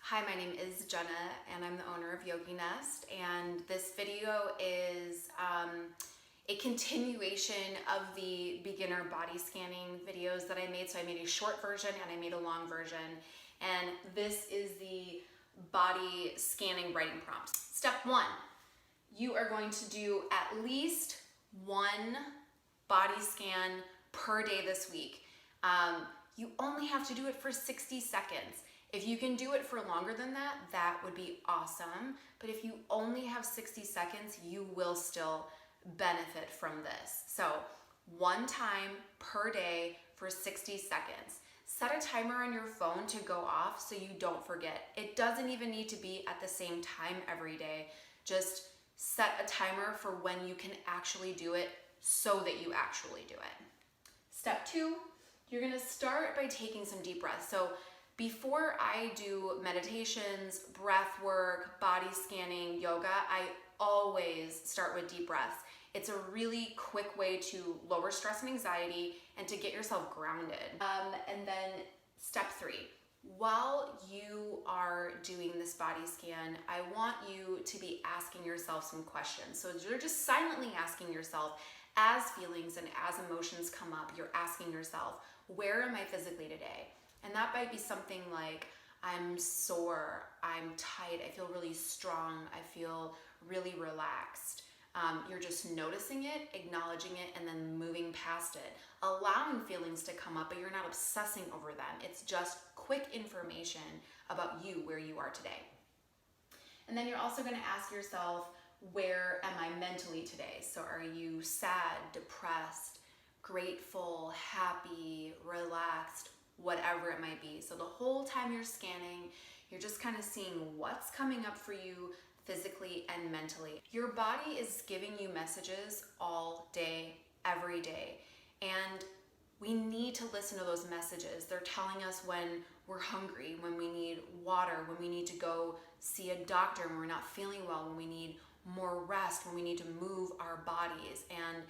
Hi, my name is Jenna and I'm the owner of YogiNest, and this video is a continuation of the beginner body scanning videos that I made. So I made a short version and I made a long version, and this is the body scanning writing prompts. Step 1, you are going to do at least one body scan per day this week. You only have to do it for 60 seconds. If you can do it for longer than that, that would be awesome. But if you only have 60 seconds, you will still benefit from this. So one time per day for 60 seconds. Set a timer on your phone to go off so you don't forget. It doesn't even need to be at the same time every day. Just set a timer for when you can actually do it so that you actually do it. Step 2, you're gonna start by taking some deep breaths. So before I do meditations, breath work, body scanning, yoga, I always start with deep breaths. It's a really quick way to lower stress and anxiety and to get yourself grounded. And then step 3, while you are doing this body scan, I want you to be asking yourself some questions. So you're just silently asking yourself, as feelings and as emotions come up, you're asking yourself, where am I physically today? And that might be something like, I'm sore, I'm tight, I feel really strong, I feel really relaxed. You're just noticing it, acknowledging it, and then moving past it. Allowing feelings to come up, but you're not obsessing over them. It's just quick information about you, where you are today. And then you're also gonna ask yourself, where am I mentally today? So are you sad, depressed, grateful, happy, relaxed, whatever it might be. So the whole time you're scanning, you're just kind of seeing what's coming up for you physically and mentally. Your body is giving you messages all day, every day. And we need to listen to those messages. They're telling us when we're hungry, when we need water, when we need to go see a doctor, when we're not feeling well, when we need more rest, when we need to move our bodies. And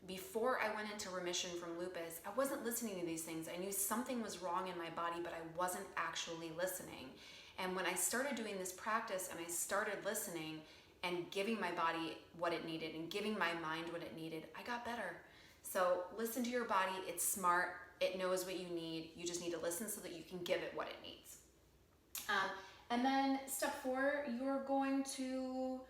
before I went into remission from lupus, I wasn't listening to these things. I knew something was wrong in my body, but I wasn't actually listening. And when I started doing this practice and I started listening and giving my body what it needed and giving my mind what it needed, I got better. So listen to your body. It's smart. It knows what you need. You just need to listen so that you can give it what it needs. And then step 4, you're going to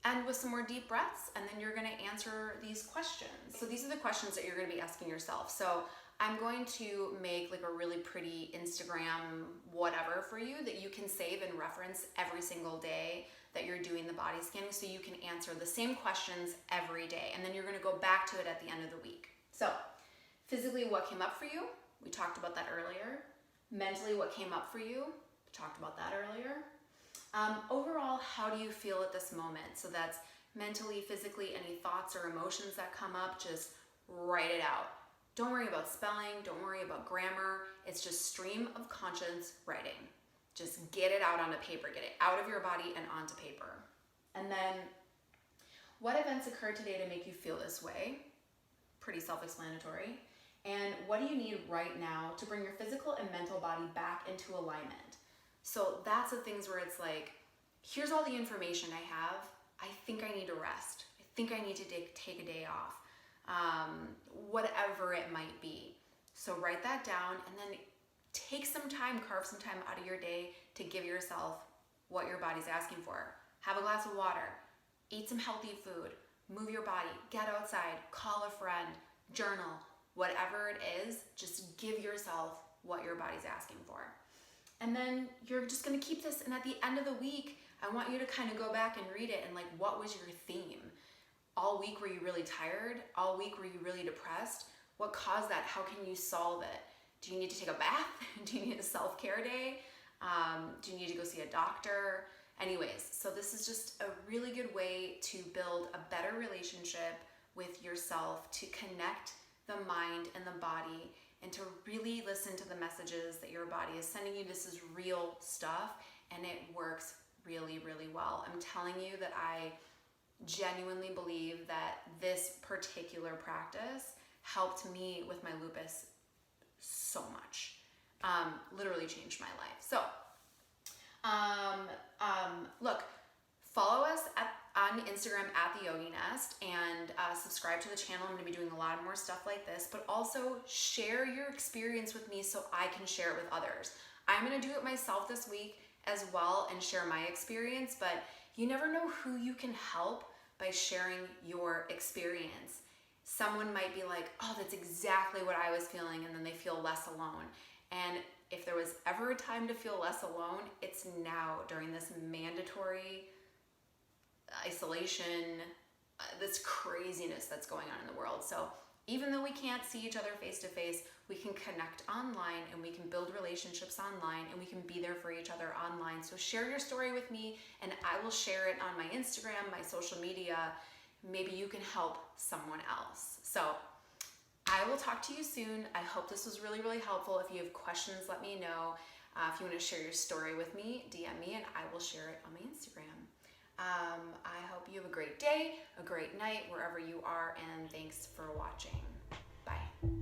end with some more deep breaths, and then you're gonna answer these questions. So these are the questions that you're gonna be asking yourself. So I'm going to make like a really pretty Instagram whatever for you that you can save and reference every single day that you're doing the body scanning, so you can answer the same questions every day, and then you're gonna go back to it at the end of the week. So physically, what came up for you? We talked about that earlier. Mentally, what came up for you? We talked about that earlier. Overall, how do you feel at this moment? So that's mentally, physically, any thoughts or emotions that come up, just write it out. Don't worry about spelling, don't worry about grammar. It's just stream of conscious writing. Just get it out onto paper, get it out of your body and onto paper. And then, what events occurred today to make you feel this way? Pretty self-explanatory. And what do you need right now to bring your physical and mental body back into alignment? So that's the things where it's like, here's all the information I have. I think I need to rest. I think I need to take a day off. Whatever it might be. So write that down and then take some time, carve some time out of your day to give yourself what your body's asking for. Have a glass of water, eat some healthy food, move your body, get outside, call a friend, journal, whatever it is, just give yourself what your body's asking for. And then you're just gonna keep this, and at the end of the week, I want you to kind of go back and read it and like, what was your theme? All week, were you really tired? All week, were you really depressed? What caused that? How can you solve it? Do you need to take a bath? Do you need a self-care day? Do you need to go see a doctor? Anyways, so this is just a really good way to build a better relationship with yourself, to connect the mind and the body, and to really listen to the messages that your body is sending you. This is real stuff, and it works really, really well. I'm telling you that I genuinely believe that this particular practice helped me with my lupus so much. Literally changed my life. So Instagram at the YogiNest, and subscribe to the channel. I'm going to be doing a lot more stuff like this, but also share your experience with me so I can share it with others. I'm going to do it myself this week as well and share my experience, but you never know who you can help by sharing your experience. Someone might be like, oh, that's exactly what I was feeling, and then they feel less alone. And if there was ever a time to feel less alone, it's now, during this mandatory isolation, this craziness that's going on in the world. So even though we can't see each other face to face, we can connect online and we can build relationships online and we can be there for each other online. So share your story with me and I will share it on my Instagram, my social media. Maybe you can help someone else. So I will talk to you soon. I hope this was really, really helpful. If you have questions, let me know. If you want to share your story with me, DM me and I will share it on my Instagram. I hope you have a great day, a great night, wherever you are, and thanks for watching. Bye.